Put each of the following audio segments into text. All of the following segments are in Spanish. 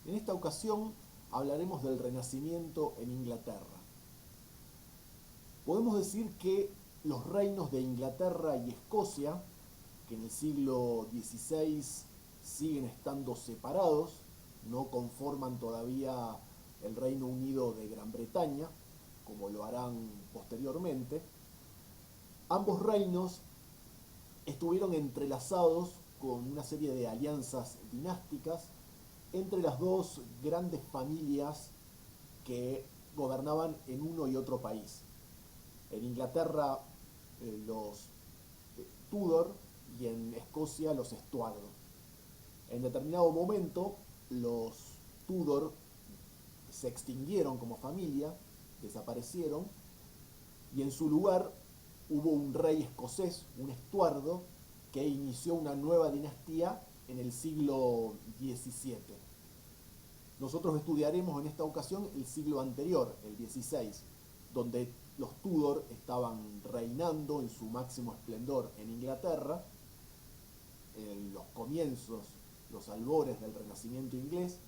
En esta ocasión hablaremos del Renacimiento en Inglaterra. Podemos decir que los reinos de Inglaterra y Escocia, que en el siglo XVI siguen estando separados, no conforman todavía el Reino Unido de Gran Bretaña, como lo harán posteriormente, ambos reinos estuvieron entrelazados con una serie de alianzas dinásticas entre las dos grandes familias que gobernaban en uno y otro país. En Inglaterra los Tudor y en Escocia los Estuardo. En determinado momento los Tudor se extinguieron como familia, desaparecieron, y en su lugar hubo un rey escocés, un Estuardo, que inició una nueva dinastía en el siglo XVII. Nosotros estudiaremos en esta ocasión el siglo anterior, el XVI, donde los Tudor estaban reinando en su máximo esplendor en Inglaterra, en los comienzos, los albores del Renacimiento inglés,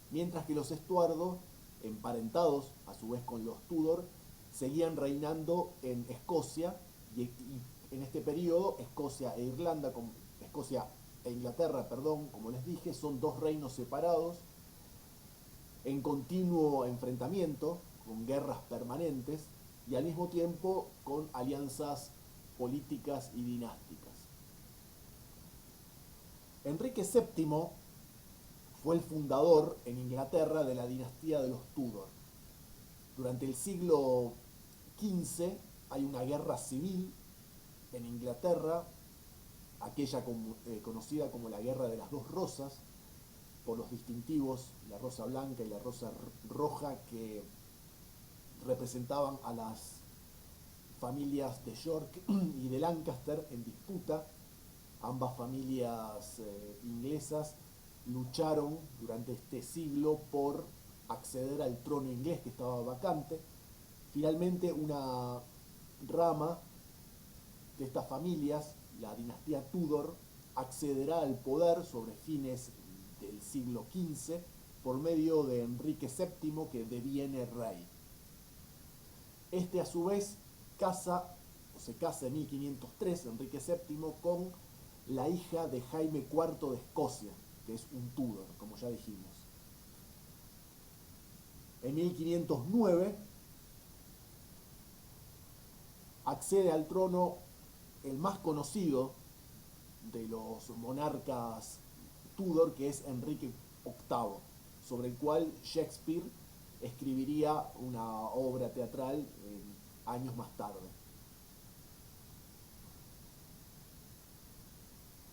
mientras que los Estuardo, emparentados a su vez con los Tudor, seguían reinando en Escocia, y en este periodo Escocia e Irlanda, Escocia e Inglaterra, perdón, como les dije, son dos reinos separados en continuo enfrentamiento, con guerras permanentes y al mismo tiempo con alianzas políticas y dinásticas. Enrique VII fue el fundador en Inglaterra de la dinastía de los Tudor. Durante el siglo XV hay una guerra civil en Inglaterra, aquella conocida como la Guerra de las Dos Rosas, por los distintivos, la rosa blanca y la rosa roja, que representaban a las familias de York y de Lancaster en disputa. Ambas familias inglesas lucharon durante este siglo por acceder al trono inglés que estaba vacante. Finalmente una rama de estas familias, la dinastía Tudor, accederá al poder sobre fines del siglo XV por medio de Enrique VII, que deviene rey. Este a su vez se casa en 1503, Enrique VII, con la hija de Jaime IV de Escocia, que es un Tudor, como ya dijimos. En 1509 accede al trono el más conocido de los monarcas Tudor, que es Enrique VIII, sobre el cual Shakespeare escribiría una obra teatral años más tarde.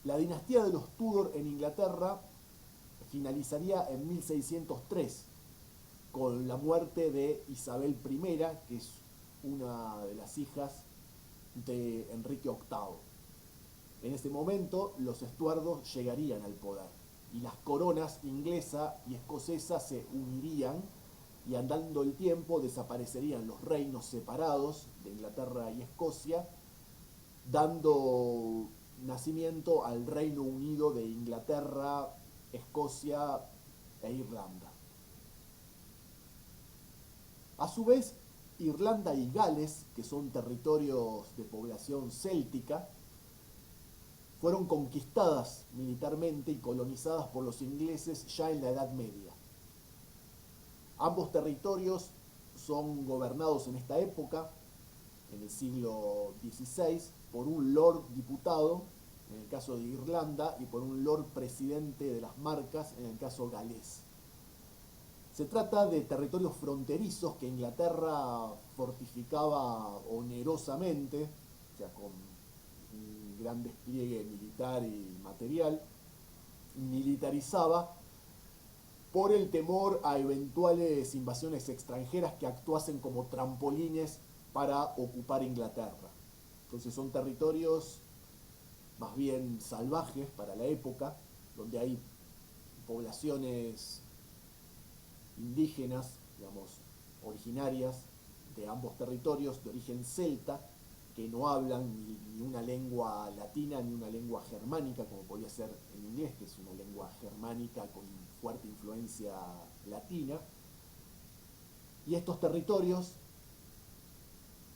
La dinastía de los Tudor en Inglaterra finalizaría en 1603 con la muerte de Isabel I, que es una de las hijas de Enrique VIII. En ese momento los Estuardos llegarían al poder y las coronas inglesa y escocesa se unirían, y andando el tiempo desaparecerían los reinos separados de Inglaterra y Escocia, dando nacimiento al Reino Unido de Inglaterra, Escocia e Irlanda. A su vez, Irlanda y Gales, que son territorios de población céltica, fueron conquistadas militarmente y colonizadas por los ingleses ya en la Edad Media. Ambos territorios son gobernados en esta época, en el siglo XVI, por un Lord Diputado, en el caso de Irlanda, y por un Lord Presidente de las Marcas, en el caso galés. Se trata de territorios fronterizos que Inglaterra fortificaba onerosamente, o sea, con un gran despliegue militar y material, militarizaba por el temor a eventuales invasiones extranjeras que actuasen como trampolines para ocupar Inglaterra. Entonces son territorios más bien salvajes para la época, donde hay poblaciones indígenas, digamos, originarias de ambos territorios, de origen celta, que no hablan ni una lengua latina ni una lengua germánica, como podría ser el inglés, que es una lengua germánica con fuerte influencia latina. Y estos territorios,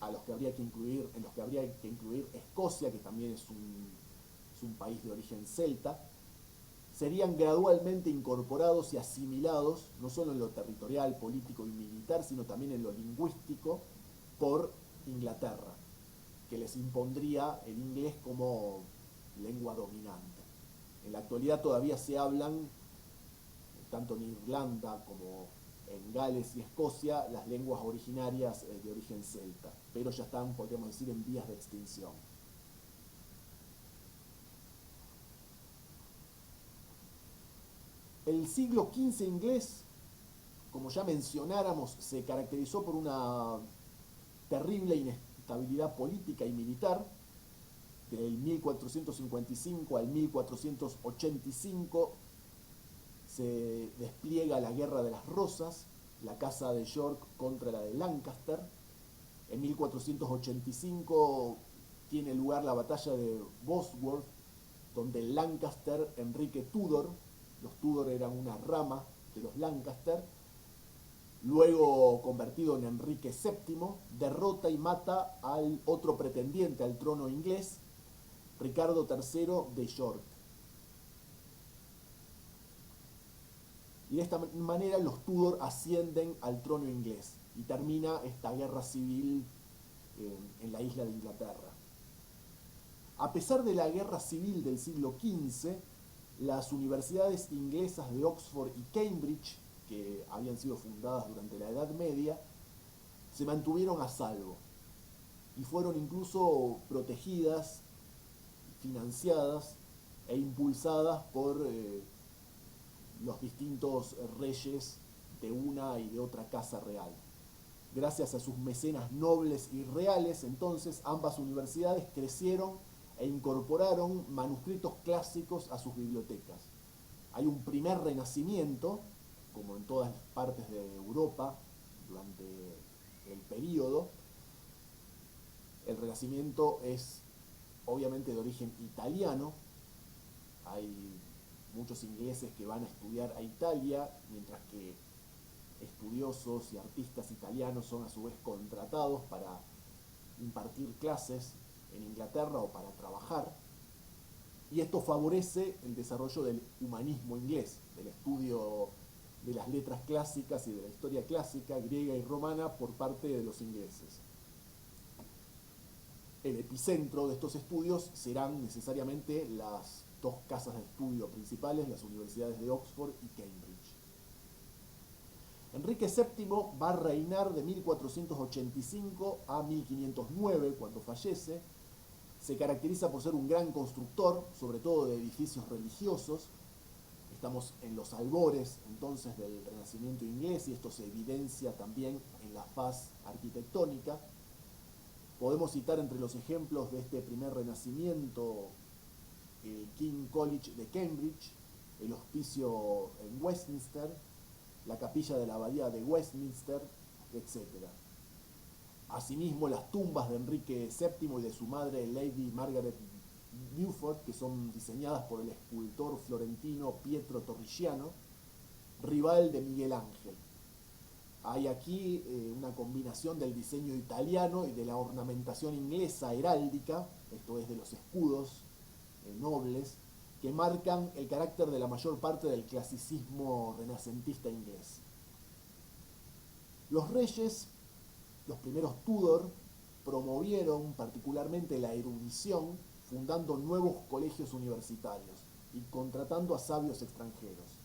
a los que habría que incluir, en los que habría que incluir Escocia, que también es un país de origen celta, serían gradualmente incorporados y asimilados, no solo en lo territorial, político y militar, sino también en lo lingüístico, por Inglaterra, que les impondría el inglés como lengua dominante. En la actualidad todavía se hablan, tanto en Irlanda como en Gales y Escocia, las lenguas originarias de origen celta, pero ya están, podríamos decir, en vías de extinción. El siglo XV inglés, como ya mencionáramos, se caracterizó por una terrible inestabilidad política y militar. Del 1455 al 1485 se despliega la Guerra de las Rosas, la Casa de York contra la de Lancaster. En 1485 tiene lugar la batalla de Bosworth, donde Lancaster, Enrique Tudor, los Tudor eran una rama de los Lancaster, luego convertido en Enrique VII, derrota y mata al otro pretendiente al trono inglés, Ricardo III de York. Y de esta manera los Tudor ascienden al trono inglés y termina esta guerra civil en la isla de Inglaterra. A pesar de la guerra civil del siglo XV, las universidades inglesas de Oxford y Cambridge, que habían sido fundadas durante la Edad Media, se mantuvieron a salvo y fueron incluso protegidas, financiadas e impulsadas por los distintos reyes de una y de otra casa real. Gracias a sus mecenas nobles y reales, entonces ambas universidades crecieron e incorporaron manuscritos clásicos a sus bibliotecas. Hay un primer renacimiento, como en todas las partes de Europa durante el período. El renacimiento es obviamente de origen italiano. Hay muchos ingleses que van a estudiar a Italia, mientras que estudiosos y artistas italianos son a su vez contratados para impartir clases en Inglaterra o para trabajar. Y esto favorece el desarrollo del humanismo inglés, del estudio de las letras clásicas y de la historia clásica griega y romana por parte de los ingleses. El epicentro de estos estudios serán necesariamente las dos casas de estudio principales, las universidades de Oxford y Cambridge. Enrique VII va a reinar de 1485 a 1509, cuando fallece. Se caracteriza por ser un gran constructor, sobre todo de edificios religiosos. Estamos en los albores entonces del Renacimiento inglés y esto se evidencia también en la faz arquitectónica. Podemos citar entre los ejemplos de este primer renacimiento el King College de Cambridge, el hospicio en Westminster, la capilla de la abadía de Westminster, etc. Asimismo, las tumbas de Enrique VII y de su madre Lady Margaret Beaufort, que son diseñadas por el escultor florentino Pietro Torrigiano, rival de Miguel Ángel. Hay aquí una combinación del diseño italiano y de la ornamentación inglesa heráldica, esto es de los escudos nobles, que marcan el carácter de la mayor parte del clasicismo renacentista inglés. Los reyes, los primeros Tudor, promovieron particularmente la erudición, fundando nuevos colegios universitarios y contratando a sabios extranjeros.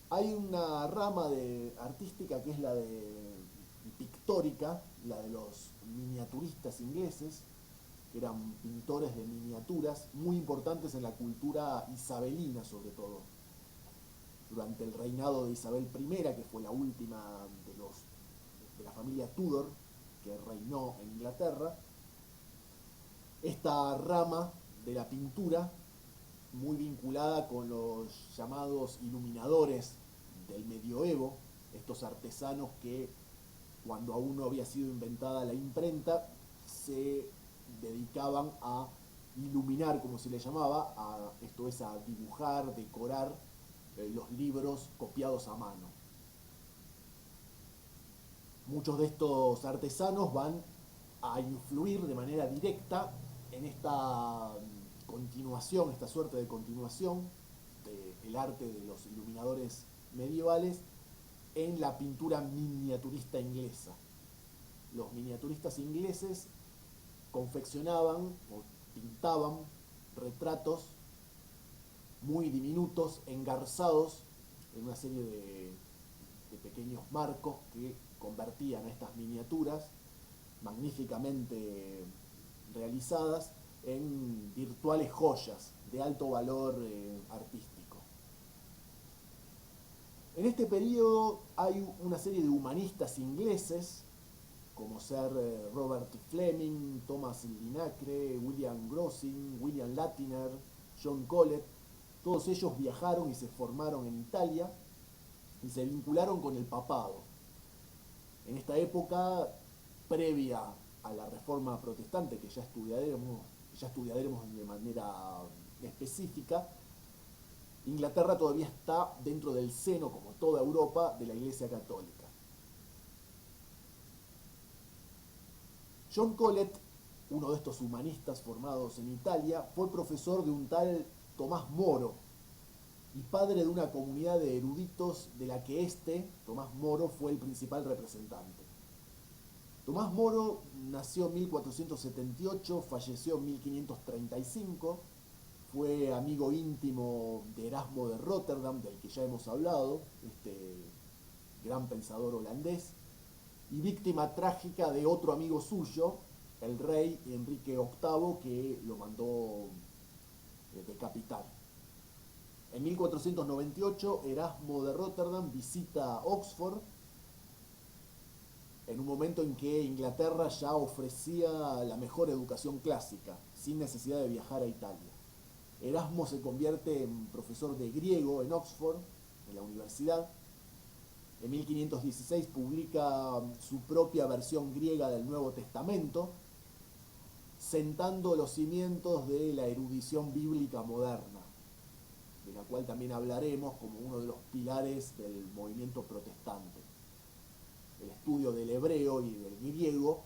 Hay una rama artística que es la de pictórica, la de los miniaturistas ingleses, que eran pintores de miniaturas muy importantes en la cultura isabelina sobre todo. Durante el reinado de Isabel I, que fue la última de la familia Tudor que reinó en Inglaterra, esta rama de la pintura, muy vinculada con los llamados iluminadores del medioevo, estos artesanos que cuando aún no había sido inventada la imprenta, se dedicaban a iluminar, como se le llamaba, esto es a dibujar, decorar los libros copiados a mano. Muchos de estos artesanos van a influir de manera directa en esta continuación, esta suerte de continuación del arte de los iluminadores medievales en la pintura miniaturista inglesa. Los miniaturistas ingleses confeccionaban o pintaban retratos muy diminutos, engarzados en una serie de pequeños marcos que convertían a estas miniaturas magníficamente realizadas en virtuales joyas de alto valor artístico. En este periodo hay una serie de humanistas ingleses, como ser Robert Fleming, Thomas Linacre, William Grossing, William Latiner, John Colet. Todos ellos viajaron y se formaron en Italia y se vincularon con el papado. En esta época, previa a la Reforma Protestante, que ya estudiaremos de manera específica, Inglaterra todavía está dentro del seno, como toda Europa, de la Iglesia Católica. John Colet, uno de estos humanistas formados en Italia, fue profesor de un tal Tomás Moro y padre de una comunidad de eruditos de la que Tomás Moro, fue el principal representante. Tomás Moro nació en 1478, falleció en 1535, fue amigo íntimo de Erasmo de Rotterdam, del que ya hemos hablado, este gran pensador holandés, y víctima trágica de otro amigo suyo, el rey Enrique VIII, que lo mandó decapitar. En 1498, Erasmo de Rotterdam visita Oxford, en un momento en que Inglaterra ya ofrecía la mejor educación clásica, sin necesidad de viajar a Italia. Erasmo se convierte en profesor de griego en Oxford, en la universidad. En 1516 publica su propia versión griega del Nuevo Testamento, sentando los cimientos de la erudición bíblica moderna, de la cual también hablaremos como uno de los pilares del movimiento protestante. El estudio del hebreo y del griego,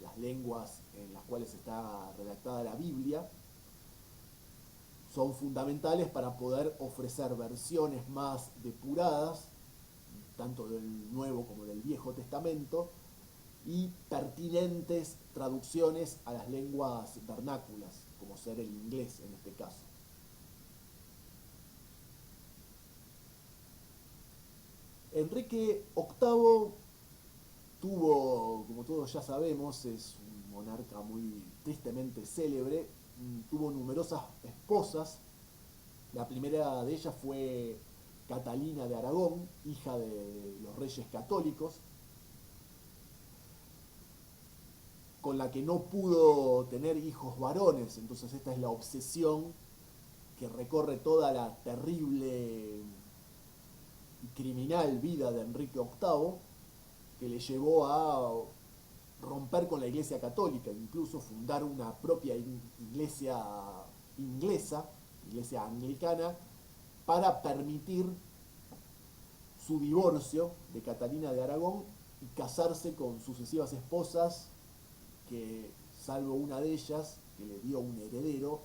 las lenguas en las cuales está redactada la Biblia, son fundamentales para poder ofrecer versiones más depuradas, tanto del Nuevo como del Viejo Testamento, y pertinentes traducciones a las lenguas vernáculas, como ser el inglés en este caso. Enrique VIII tuvo, como todos ya sabemos, es un monarca muy tristemente célebre, tuvo numerosas esposas. La primera de ellas fue Catalina de Aragón, hija de los reyes católicos, con la que no pudo tener hijos varones. Entonces esta es la obsesión que recorre toda la terrible y criminal vida de Enrique VIII, que le llevó a romper con la Iglesia Católica, incluso fundar una propia iglesia inglesa, iglesia anglicana, para permitir su divorcio de Catalina de Aragón y casarse con sucesivas esposas que, salvo una de ellas, que le dio un heredero,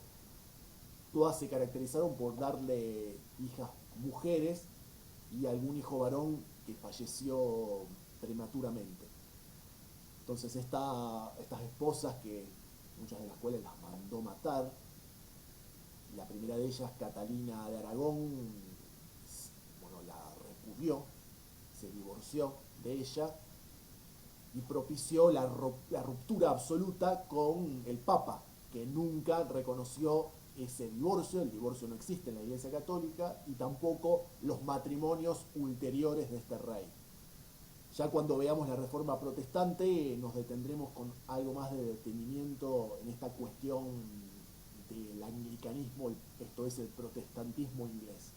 todas se caracterizaron por darle hijas mujeres y algún hijo varón que falleció prematuramente. Entonces estas esposas, que muchas de las cuales las mandó matar, la primera de ellas, Catalina de Aragón, bueno, la repudió, se divorció de ella y propició la ruptura absoluta con el Papa, que nunca reconoció ese divorcio. El divorcio no existe en la Iglesia Católica, y tampoco los matrimonios ulteriores de este rey. Ya cuando veamos la Reforma Protestante nos detendremos con algo más de detenimiento en esta cuestión del anglicanismo, esto es el protestantismo inglés,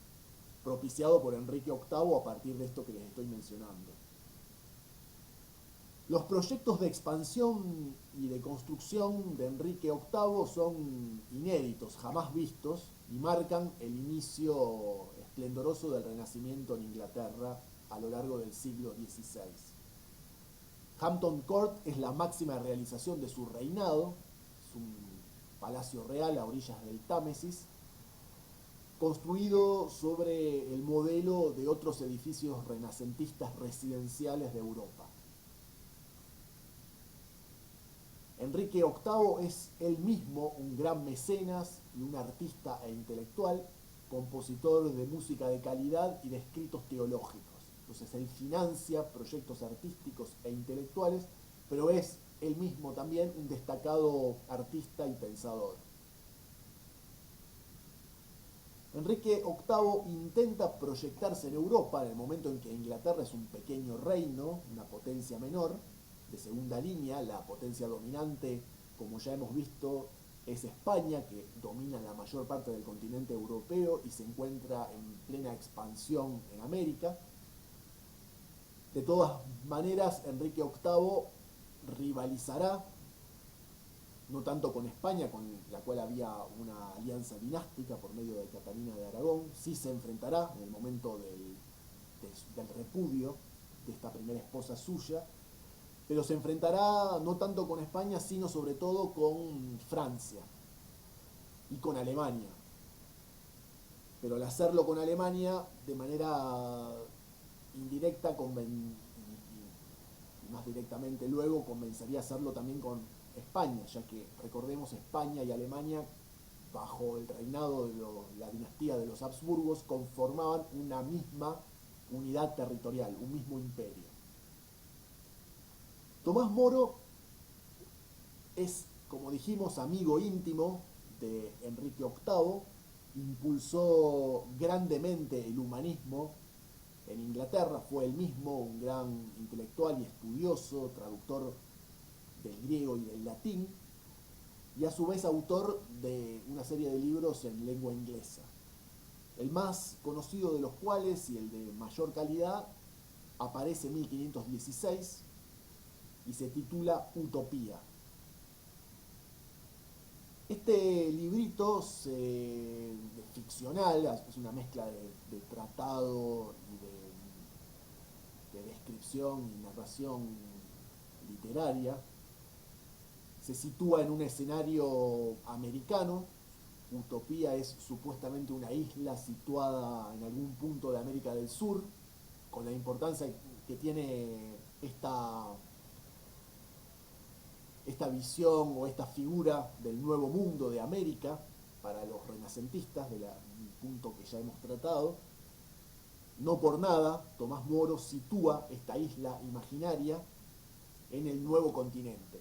propiciado por Enrique VIII a partir de esto que les estoy mencionando. Los proyectos de expansión y de construcción de Enrique VIII son inéditos, jamás vistos, y marcan el inicio esplendoroso del Renacimiento en Inglaterra a lo largo del siglo XVI. Hampton Court es la máxima realización de su reinado, es un palacio real a orillas del Támesis, construido sobre el modelo de otros edificios renacentistas residenciales de Europa. Enrique VIII es él mismo un gran mecenas y un artista e intelectual, compositor de música de calidad y de escritos teológicos. Entonces él financia proyectos artísticos e intelectuales, pero es él mismo también un destacado artista y pensador. Enrique VIII intenta proyectarse en Europa en el momento en que Inglaterra es un pequeño reino, una potencia menor, de segunda línea. La potencia dominante, como ya hemos visto, es España, que domina la mayor parte del continente europeo y se encuentra en plena expansión en América. De todas maneras, Enrique VIII rivalizará no tanto con España, con la cual había una alianza dinástica por medio de Catalina de Aragón, sí se enfrentará en el momento del repudio de esta primera esposa suya, pero se enfrentará no tanto con España, sino sobre todo con Francia y con Alemania. Pero al hacerlo con Alemania, de manera indirecta, y más directamente luego, convencería a hacerlo también con España, ya que recordemos España y Alemania, bajo el reinado de la dinastía de los Habsburgos, conformaban una misma unidad territorial, un mismo imperio. Tomás Moro es, como dijimos, amigo íntimo de Enrique VIII, impulsó grandemente el humanismo en Inglaterra, fue él mismo un gran intelectual y estudioso, traductor del griego y del latín, y a su vez autor de una serie de libros en lengua inglesa. El más conocido de los cuales y el de mayor calidad aparece en 1516 y se titula Utopía. Este librito ficcional, es una mezcla de tratado y de descripción y narración literaria, se sitúa en un escenario americano. Utopía es supuestamente una isla situada en algún punto de América del Sur, con la importancia que tiene esta visión o esta figura del nuevo mundo de América para los renacentistas, del punto que ya hemos tratado. No por nada, Tomás Moro sitúa esta isla imaginaria en el nuevo continente,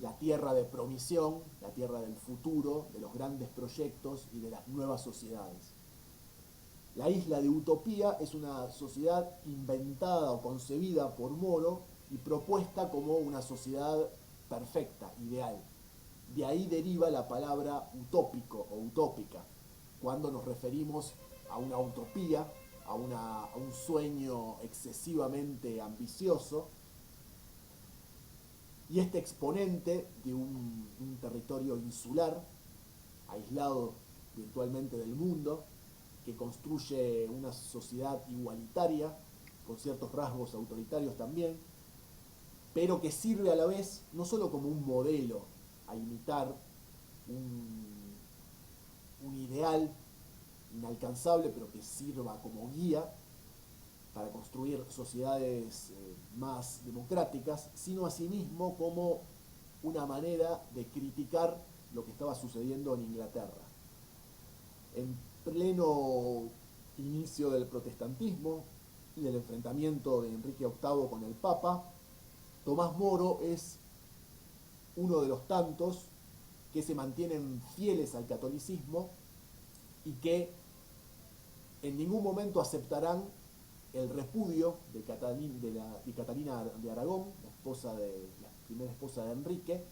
la tierra de promisión, la tierra del futuro, de los grandes proyectos y de las nuevas sociedades. La isla de Utopía es una sociedad inventada o concebida por Moro y propuesta como una sociedad perfecta, ideal. De ahí deriva la palabra utópico o utópica, cuando nos referimos a una utopía, a un sueño excesivamente ambicioso. Y este exponente de un territorio insular, aislado virtualmente del mundo, que construye una sociedad igualitaria, con ciertos rasgos autoritarios también, pero que sirve a la vez no solo como un modelo a imitar, un ideal inalcanzable, pero que sirva como guía para construir sociedades más democráticas, sino asimismo como una manera de criticar lo que estaba sucediendo en Inglaterra. En pleno inicio del protestantismo y del enfrentamiento de Enrique VIII con el Papa, Tomás Moro es uno de los tantos que se mantienen fieles al catolicismo y que en ningún momento aceptarán el repudio de Catalina de Aragón, la primera esposa de Enrique,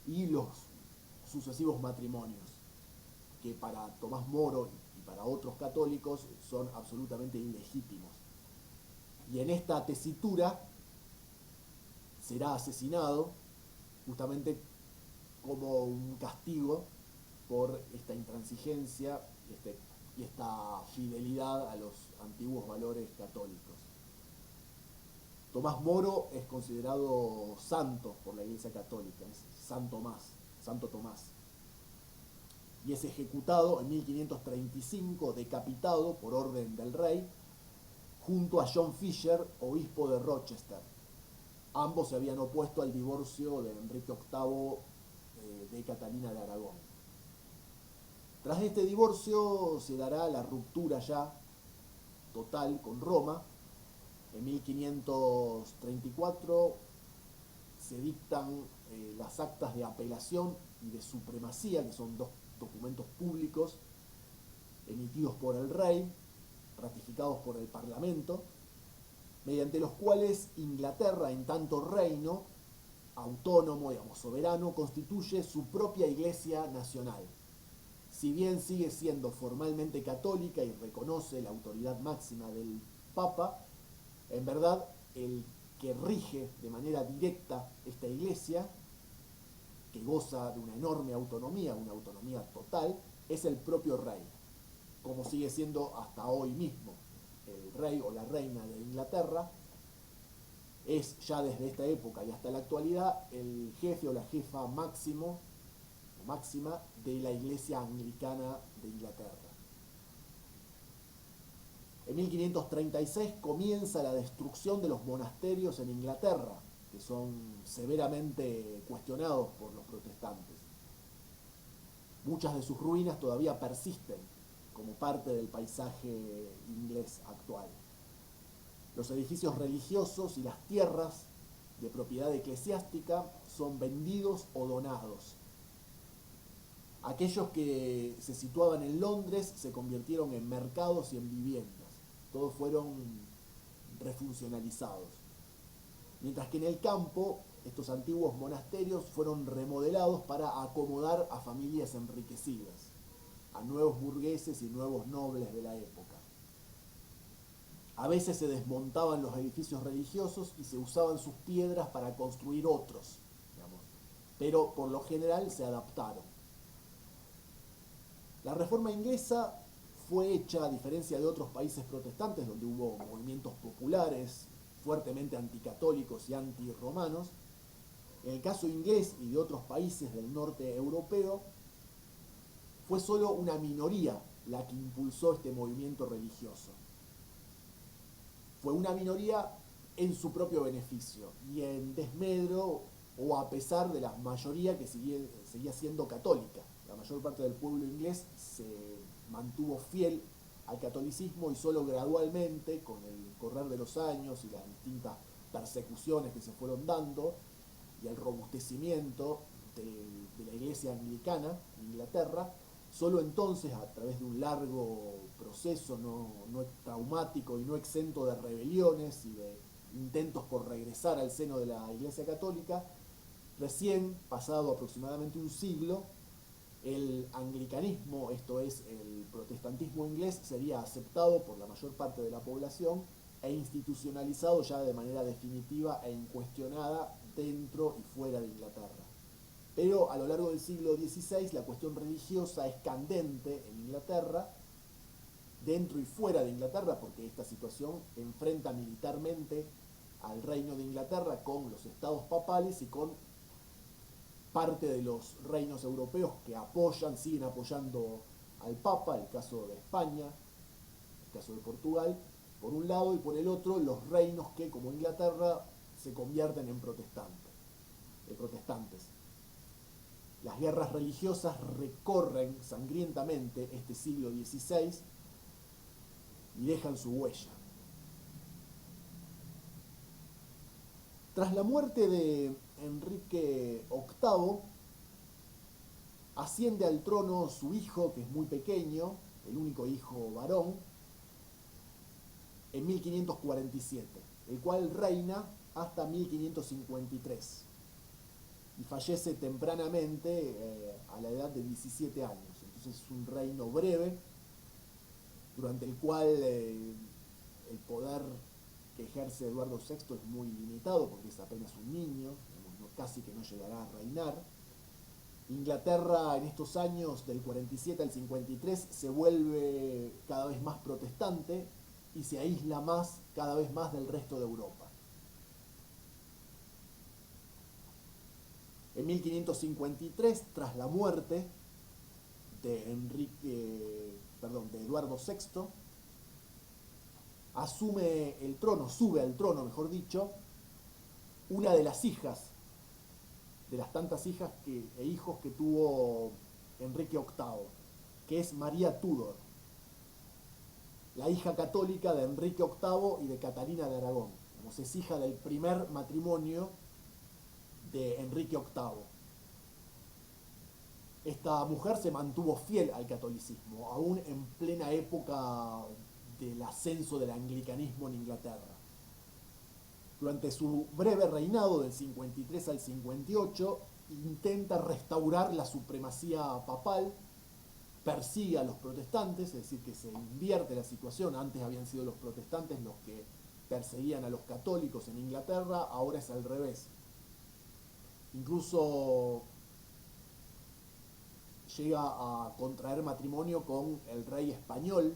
y los sucesivos matrimonios, que para Tomás Moro y para otros católicos son absolutamente ilegítimos. Y en esta tesitura será asesinado justamente como un castigo por esta intransigencia y esta fidelidad a los antiguos valores católicos. Tomás Moro es considerado santo por la Iglesia Católica, es Santo Tomás, y es ejecutado en 1535, decapitado por orden del rey, junto a John Fisher, obispo de Rochester. Ambos se habían opuesto al divorcio de Enrique VIII de Catalina de Aragón. Tras este divorcio se dará la ruptura ya total con Roma. En 1534 se dictan las actas de apelación y de supremacía, que son dos documentos públicos emitidos por el rey, ratificados por el Parlamento, mediante los cuales Inglaterra, en tanto reino autónomo, digamos, soberano, constituye su propia Iglesia nacional. Si bien sigue siendo formalmente católica y reconoce la autoridad máxima del Papa, en verdad el que rige de manera directa esta Iglesia, que goza de una enorme autonomía, una autonomía total, es el propio rey, como sigue siendo hasta hoy mismo. El rey o la reina de Inglaterra es ya desde esta época y hasta la actualidad el jefe o la jefa máxima de la Iglesia Anglicana de Inglaterra. En 1536 comienza la destrucción de los monasterios en Inglaterra, que son severamente cuestionados por los protestantes. Muchas de sus ruinas todavía persisten como parte del paisaje inglés actual. Los edificios religiosos y las tierras de propiedad eclesiástica son vendidos o donados. Aquellos que se situaban en Londres se convirtieron en mercados y en viviendas. Todos fueron refuncionalizados. Mientras que en el campo, estos antiguos monasterios fueron remodelados para acomodar a familias enriquecidas, a nuevos burgueses y nuevos nobles de la época. A veces se desmontaban los edificios religiosos y se usaban sus piedras para construir otros, digamos, pero por lo general se adaptaron. La reforma inglesa fue hecha, a diferencia de otros países protestantes donde hubo movimientos populares fuertemente anticatólicos y antirromanos. En el caso inglés y de otros países del norte europeo, fue solo una minoría la que impulsó este movimiento religioso. Fue una minoría en su propio beneficio y en desmedro o a pesar de la mayoría que seguía siendo católica. La mayor parte del pueblo inglés se mantuvo fiel al catolicismo y solo gradualmente, con el correr de los años y las distintas persecuciones que se fueron dando y el robustecimiento de la Iglesia Anglicana en Inglaterra, solo entonces, a través de un largo proceso no traumático y no exento de rebeliones y de intentos por regresar al seno de la Iglesia Católica, recién, pasado aproximadamente un siglo, el anglicanismo, esto es, el protestantismo inglés, sería aceptado por la mayor parte de la población e institucionalizado ya de manera definitiva e incuestionada dentro y fuera de Inglaterra. Pero a lo largo del siglo XVI la cuestión religiosa es candente en Inglaterra, dentro y fuera de Inglaterra, porque esta situación enfrenta militarmente al Reino de Inglaterra con los estados papales y con parte de los reinos europeos que siguen apoyando al Papa, el caso de España, el caso de Portugal, por un lado, y por el otro los reinos que, como Inglaterra, se convierten en protestantes. Las guerras religiosas recorren sangrientamente este siglo XVI y dejan su huella. Tras la muerte de Enrique VIII, asciende al trono su hijo, que es muy pequeño, el único hijo varón, en 1547, el cual reina hasta 1553 y fallece tempranamente a la edad de 17 años. Entonces es un reino breve, durante el cual el poder que ejerce Eduardo VI es muy limitado porque es apenas un niño, casi que no llegará a reinar. Inglaterra en estos años del 47 al 53 se vuelve cada vez más protestante y se aísla más, cada vez más del resto de Europa. En 1553, tras la muerte de Eduardo VI, asume el trono, sube al trono, mejor dicho, una de las hijas, de las tantas hijas e hijos que tuvo Enrique VIII, que es María Tudor, la hija católica de Enrique VIII y de Catalina de Aragón. Es hija del primer matrimonio de Enrique VIII. Esta mujer se mantuvo fiel al catolicismo, aún en plena época del ascenso del anglicanismo en Inglaterra. Durante su breve reinado del 53 al 58, intenta restaurar la supremacía papal, persigue a los protestantes, es decir, que se invierte la situación. Antes habían sido los protestantes los que perseguían a los católicos en Inglaterra, ahora es al revés. Incluso llega a contraer matrimonio con el rey español,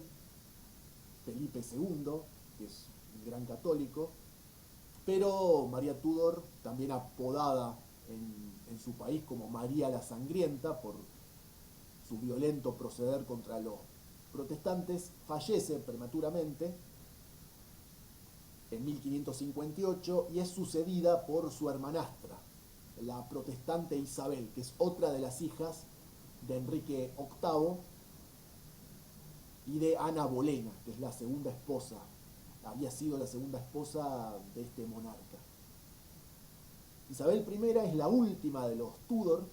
Felipe II, que es un gran católico, pero María Tudor, también apodada en su país como María la Sangrienta por su violento proceder contra los protestantes, fallece prematuramente en 1558 y es sucedida por su hermanastra, la protestante Isabel, que es otra de las hijas de Enrique VIII y de Ana Bolena, que es la segunda esposa, había sido la segunda esposa de este monarca. Isabel I es la última de los Tudor,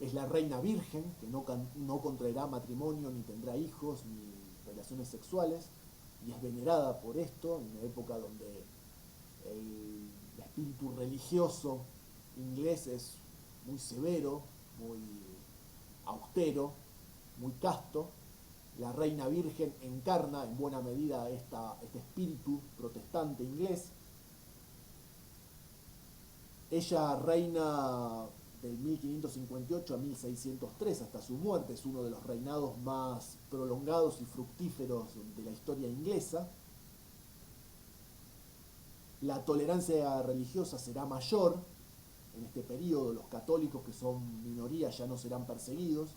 es la reina virgen, que no contraerá matrimonio, ni tendrá hijos, ni relaciones sexuales, y es venerada por esto, en una época donde el espíritu religioso inglés es muy severo, muy austero, muy casto. La reina virgen encarna en buena medida este espíritu protestante inglés. Ella reina del 1558 a 1603 hasta su muerte, es uno de los reinados más prolongados y fructíferos de la historia inglesa. La tolerancia religiosa será mayor en este periodo, los católicos, que son minoría, ya no serán perseguidos.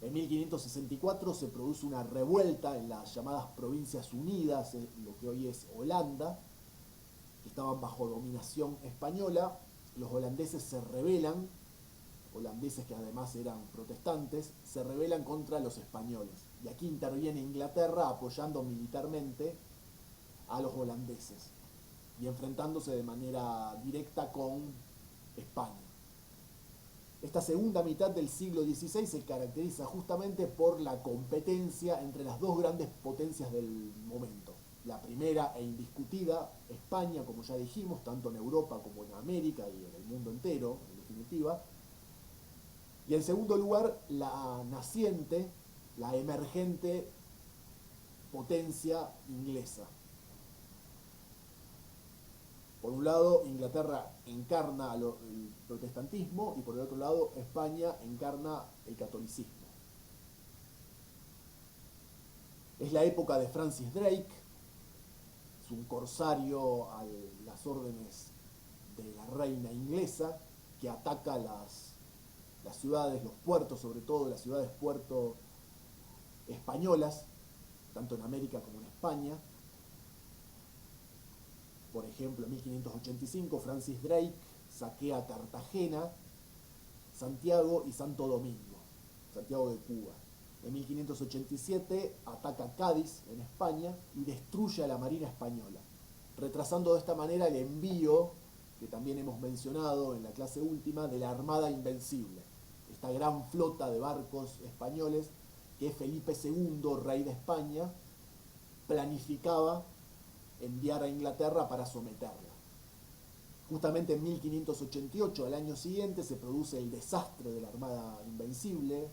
En 1564 se produce una revuelta en las llamadas Provincias Unidas, lo que hoy es Holanda, que estaban bajo dominación española. Los holandeses se rebelan, holandeses que además eran protestantes, se rebelan contra los españoles. Y aquí interviene Inglaterra apoyando militarmente a los holandeses y enfrentándose de manera directa con España. Esta segunda mitad del siglo XVI se caracteriza justamente por la competencia entre las dos grandes potencias del momento. La primera e indiscutida, España, como ya dijimos, tanto en Europa como en América y en el mundo entero, en definitiva. Y en segundo lugar, la naciente, la emergente potencia inglesa. Por un lado, Inglaterra encarna el protestantismo y por el otro lado, España encarna el catolicismo. Es la época de Francis Drake, es un corsario a las órdenes de la reina inglesa que ataca las ciudades, los puertos, sobre todo las ciudades puerto españolas, tanto en América como en España. Por ejemplo, en 1585 Francis Drake saquea Cartagena, Santiago y Santo Domingo, Santiago de Cuba. En 1587 ataca Cádiz, en España, y destruye a la Marina Española, retrasando de esta manera el envío, que también hemos mencionado en la clase última, de la Armada Invencible, esta gran flota de barcos españoles que Felipe II, rey de España, planificaba enviar a Inglaterra para someterla. Justamente en 1588, al año siguiente, se produce el desastre de la Armada Invencible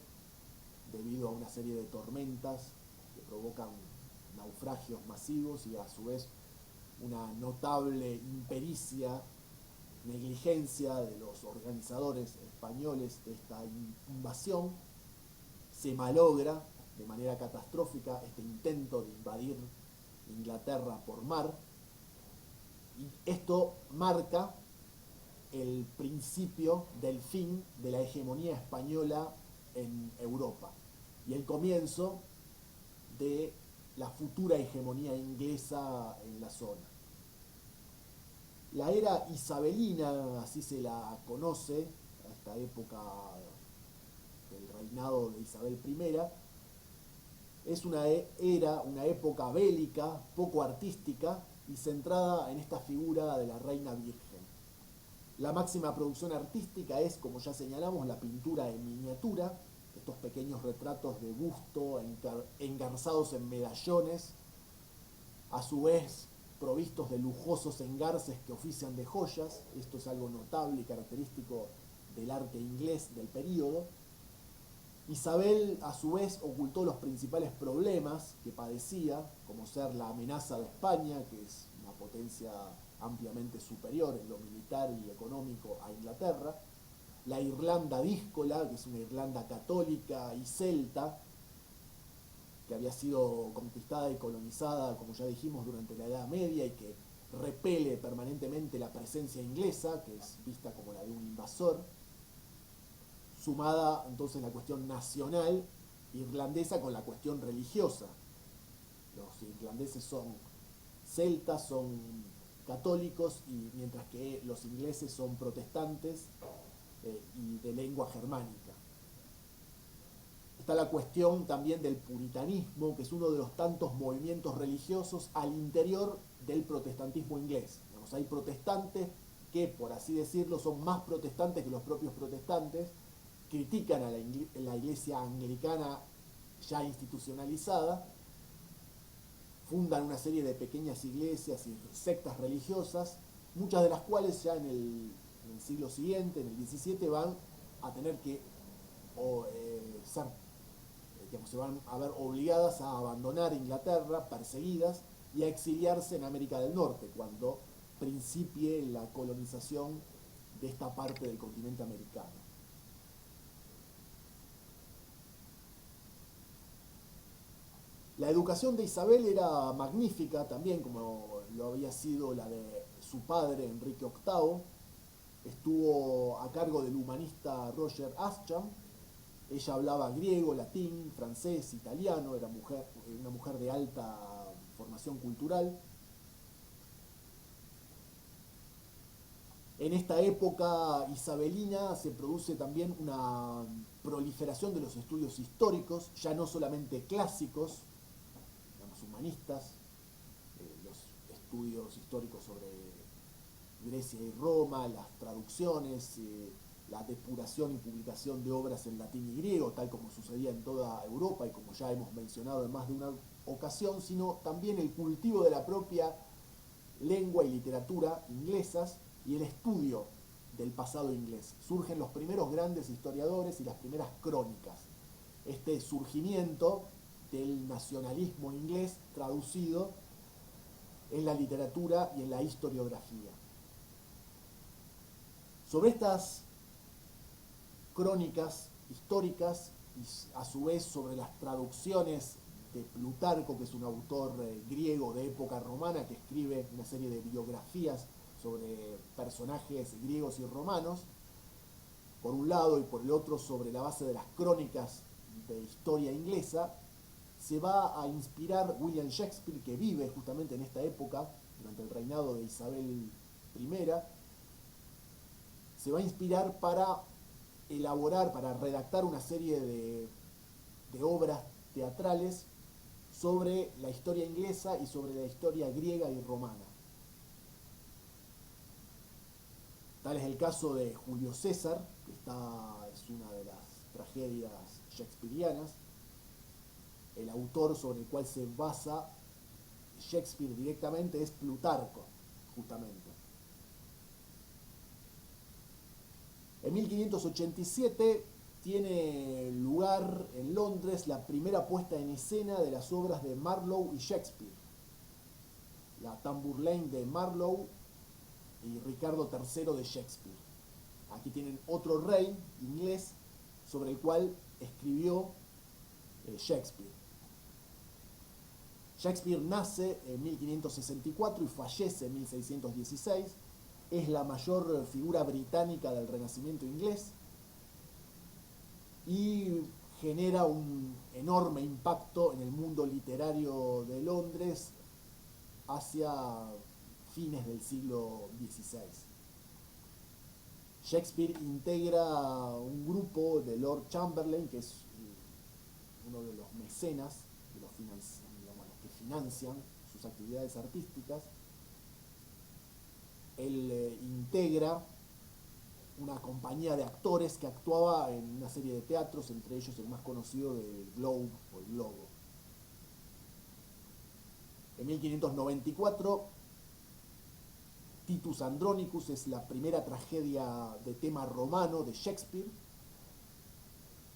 debido a una serie de tormentas que provocan naufragios masivos y a su vez una notable impericia, negligencia de los organizadores españoles de esta invasión. Se malogra de manera catastrófica este intento de invadir Inglaterra por mar, y esto marca el principio del fin de la hegemonía española en Europa y el comienzo de la futura hegemonía inglesa en la zona. La era isabelina, así se la conoce, a esta época del reinado de Isabel I, es una era, una época bélica, poco artística y centrada en esta figura de la reina virgen. La máxima producción artística es, como ya señalamos, la pintura en miniatura, estos pequeños retratos de busto engarzados en medallones, a su vez provistos de lujosos engarces que ofician de joyas. Esto es algo notable y característico del arte inglés del período. Isabel, a su vez, ocultó los principales problemas que padecía, como ser la amenaza de España, que es una potencia ampliamente superior en lo militar y económico a Inglaterra, la Irlanda díscola, que es una Irlanda católica y celta, que había sido conquistada y colonizada, como ya dijimos, durante la Edad Media y que repele permanentemente la presencia inglesa, que es vista como la de un invasor, sumada entonces la cuestión nacional irlandesa con la cuestión religiosa. Los irlandeses son celtas, son católicos, y mientras que los ingleses son protestantes y de lengua germánica. Está la cuestión también del puritanismo, que es uno de los tantos movimientos religiosos al interior del protestantismo inglés. Digamos, hay protestantes que, por así decirlo, son más protestantes que los propios protestantes, critican a la iglesia anglicana ya institucionalizada, fundan una serie de pequeñas iglesias y sectas religiosas, muchas de las cuales ya en el siglo siguiente, en el XVII, van a tener que ser, digamos, se van a ver obligadas a abandonar Inglaterra, perseguidas, y a exiliarse en América del Norte, cuando principie la colonización de esta parte del continente americano. La educación de Isabel era magnífica también, como lo había sido la de su padre, Enrique VIII. Estuvo a cargo del humanista Roger Ascham. Ella hablaba griego, latín, francés, italiano, era una mujer de alta formación cultural. En esta época isabelina se produce también una proliferación de los estudios históricos, ya no solamente clásicos, humanistas, los estudios históricos sobre Grecia y Roma, las traducciones, la depuración y publicación de obras en latín y griego, tal como sucedía en toda Europa y como ya hemos mencionado en más de una ocasión, sino también el cultivo de la propia lengua y literatura inglesas y el estudio del pasado inglés. Surgen los primeros grandes historiadores y las primeras crónicas. Este surgimiento del nacionalismo inglés traducido en la literatura y en la historiografía. Sobre estas crónicas históricas y a su vez sobre las traducciones de Plutarco, que es un autor griego de época romana que escribe una serie de biografías sobre personajes griegos y romanos, por un lado, y por el otro sobre la base de las crónicas de historia inglesa, se va a inspirar William Shakespeare, que vive justamente en esta época, durante el reinado de Isabel I, se va a inspirar para elaborar, para redactar una serie de obras teatrales sobre la historia inglesa y sobre la historia griega y romana. Tal es el caso de Julio César, que es una de las tragedias shakespearianas. El autor sobre el cual se basa Shakespeare directamente es Plutarco, justamente. En 1587 tiene lugar en Londres la primera puesta en escena de las obras de Marlowe y Shakespeare. La Tamburlaine de Marlowe y Ricardo III de Shakespeare. Aquí tienen otro rey inglés sobre el cual escribió Shakespeare. Shakespeare nace en 1564 y fallece en 1616. Es la mayor figura británica del Renacimiento inglés y genera un enorme impacto en el mundo literario de Londres hacia fines del siglo XVI. Shakespeare integra un grupo de Lord Chamberlain, que es uno de los mecenas, de los que financian sus actividades artísticas. Él integra una compañía de actores que actuaba en una serie de teatros, entre ellos el más conocido del Globe o el Globo. En 1594, Titus Andronicus es la primera tragedia de tema romano de Shakespeare.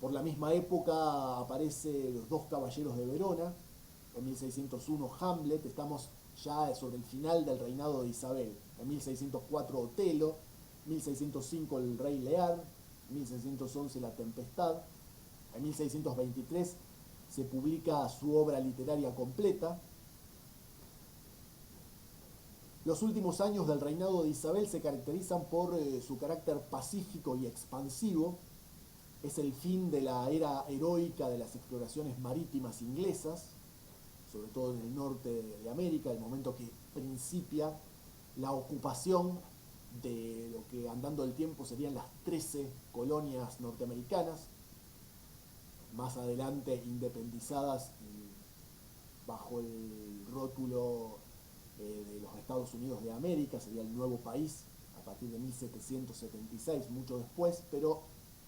Por la misma época aparece Los dos caballeros de Verona. En 1601 Hamlet. Estamos ya sobre el final del reinado de Isabel. En 1604 Otelo. 1605 El Rey Lear. 1611 La Tempestad. En 1623 se publica su obra literaria completa. Los últimos años del reinado de Isabel se caracterizan por su carácter pacífico y expansivo. Es el fin de la era heroica de las exploraciones marítimas inglesas, sobre todo en el norte de América, el momento que principia la ocupación de lo que andando el tiempo serían las 13 colonias norteamericanas, más adelante independizadas bajo el rótulo de los Estados Unidos de América, sería el nuevo país a partir de 1776, mucho después, pero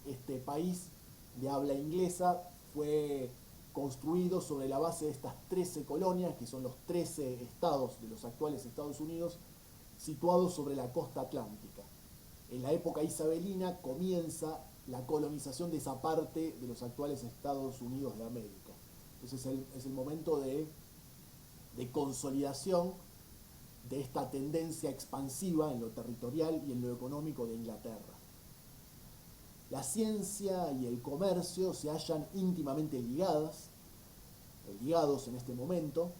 este país de habla inglesa fue construido sobre la base de estas 13 colonias, que son los 13 estados de los actuales Estados Unidos, situados sobre la costa atlántica. En la época isabelina comienza la colonización de esa parte de los actuales Estados Unidos de América. Entonces es el momento de consolidación de esta tendencia expansiva en lo territorial y en lo económico de Inglaterra. La ciencia y el comercio se hallan íntimamente ligados en este momento.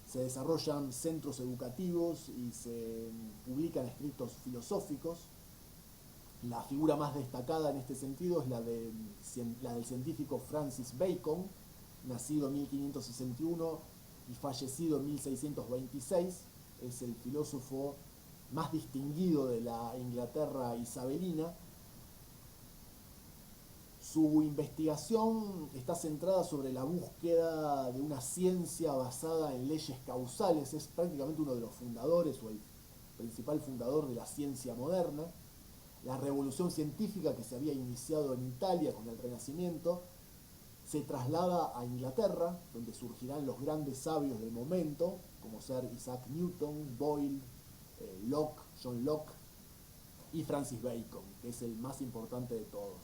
Se desarrollan centros educativos y se publican escritos filosóficos. La figura más destacada en este sentido es la del científico Francis Bacon, nacido en 1561 y fallecido en 1626. Es el filósofo más distinguido de la Inglaterra isabelina. Su investigación está centrada sobre la búsqueda de una ciencia basada en leyes causales. Es prácticamente uno de los fundadores o el principal fundador de la ciencia moderna. La revolución científica que se había iniciado en Italia con el Renacimiento se traslada a Inglaterra, donde surgirán los grandes sabios del momento, como ser Isaac Newton, Boyle, John Locke y Francis Bacon, que es el más importante de todos.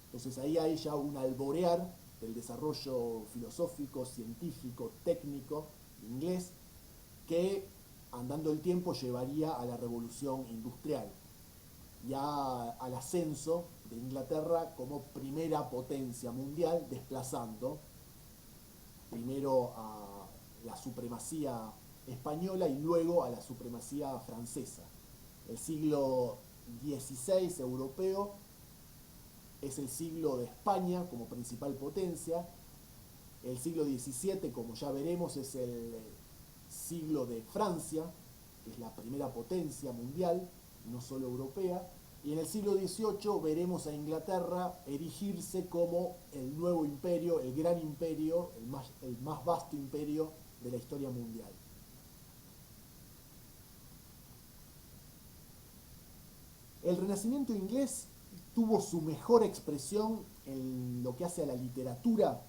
Entonces ahí hay ya un alborear del desarrollo filosófico, científico, técnico inglés que andando el tiempo llevaría a la revolución industrial y al ascenso de Inglaterra como primera potencia mundial, desplazando primero a la supremacía española y luego a la supremacía francesa. El siglo XVI europeo es el siglo de España como principal potencia. El siglo XVII, como ya veremos, es el siglo de Francia, que es la primera potencia mundial, no solo europea. Y en el siglo XVIII veremos a Inglaterra erigirse como el nuevo imperio, el gran imperio, el más vasto imperio de la historia mundial. El Renacimiento inglés tuvo su mejor expresión en lo que hace a la literatura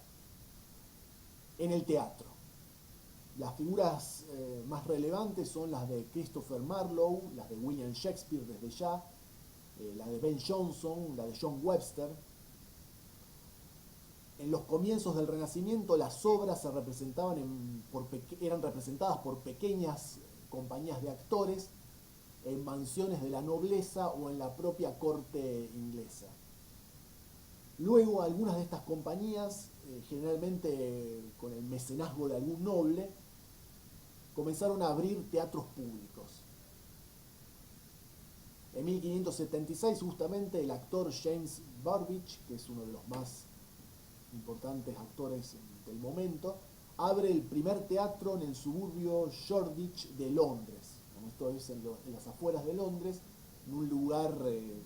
en el teatro. Las figuras más relevantes son las de Christopher Marlowe, las de William Shakespeare desde ya, la de Ben Jonson, la de John Webster. En los comienzos del Renacimiento las obras se representaban eran representadas por pequeñas compañías de actores en mansiones de la nobleza o en la propia corte inglesa. Luego algunas de estas compañías, generalmente con el mecenazgo de algún noble, comenzaron a abrir teatros públicos. En 1576 justamente el actor James Burbage, que es uno de los más importantes actores del momento, abre el primer teatro en el suburbio Shoreditch de Londres. Esto es en las afueras de Londres, en un lugar de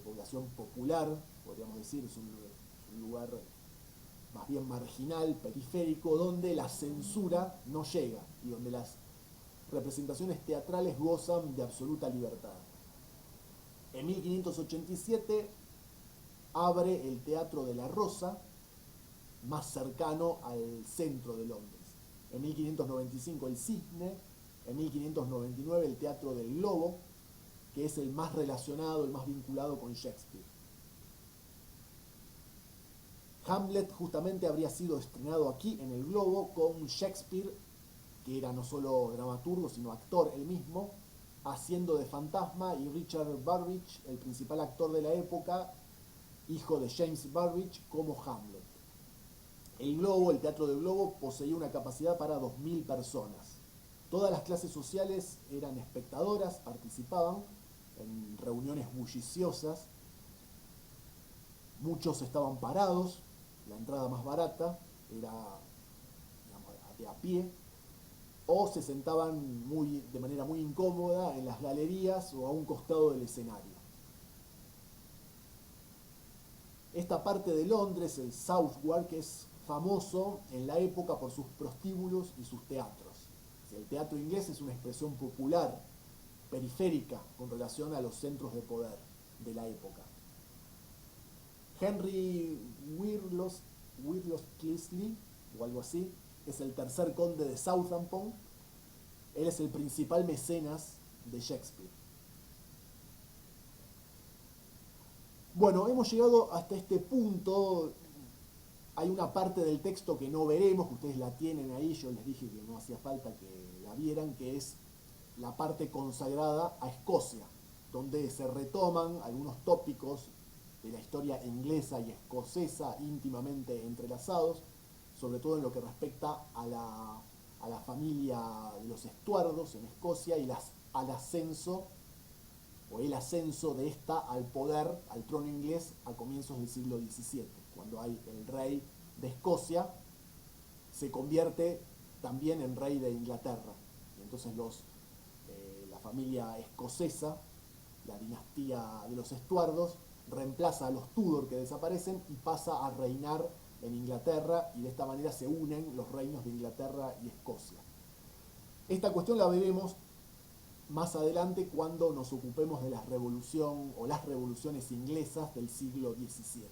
población popular, podríamos decir, es un lugar más bien marginal, periférico, donde la censura no llega y donde las representaciones teatrales gozan de absoluta libertad. En 1587 abre el Teatro de la Rosa, más cercano al centro de Londres. En 1595 el Cisne, en 1599 el Teatro del Globo, que es el más relacionado, el más vinculado con Shakespeare. Hamlet justamente habría sido estrenado aquí en el Globo con Shakespeare, que era no solo dramaturgo, sino actor él mismo, haciendo de fantasma, y Richard Burbage, el principal actor de la época, hijo de James Burbage, como Hamlet. El Globo, el Teatro del Globo, poseía una capacidad para 2000 personas. Todas las clases sociales eran espectadoras, participaban en reuniones bulliciosas. Muchos estaban parados, la entrada más barata era, digamos, de a pie, o se sentaban de manera muy incómoda en las galerías o a un costado del escenario. Esta parte de Londres, el Southwark, es famoso en la época por sus prostíbulos y sus teatros. El teatro inglés es una expresión popular, periférica, con relación a los centros de poder de la época. Henry Wriothesley, o algo así, es el tercer conde de Southampton. Él es el principal mecenas de Shakespeare. Bueno, hemos llegado hasta este punto. Hay una parte del texto que no veremos, que ustedes la tienen ahí, yo les dije que no hacía falta que la vieran, que es la parte consagrada a Escocia, donde se retoman algunos tópicos de la historia inglesa y escocesa íntimamente entrelazados, sobre todo en lo que respecta a la familia de los Estuardos en Escocia y al ascenso o el ascenso de esta al poder, al trono inglés a comienzos del siglo XVII, cuando hay el rey de Escocia, se convierte también en rey de Inglaterra. Y entonces la familia escocesa, la dinastía de los Estuardos, reemplaza a los Tudor que desaparecen y pasa a reinar en Inglaterra, y de esta manera se unen los reinos de Inglaterra y Escocia. Esta cuestión la veremos más adelante cuando nos ocupemos de la revolución o las revoluciones inglesas del siglo XVII.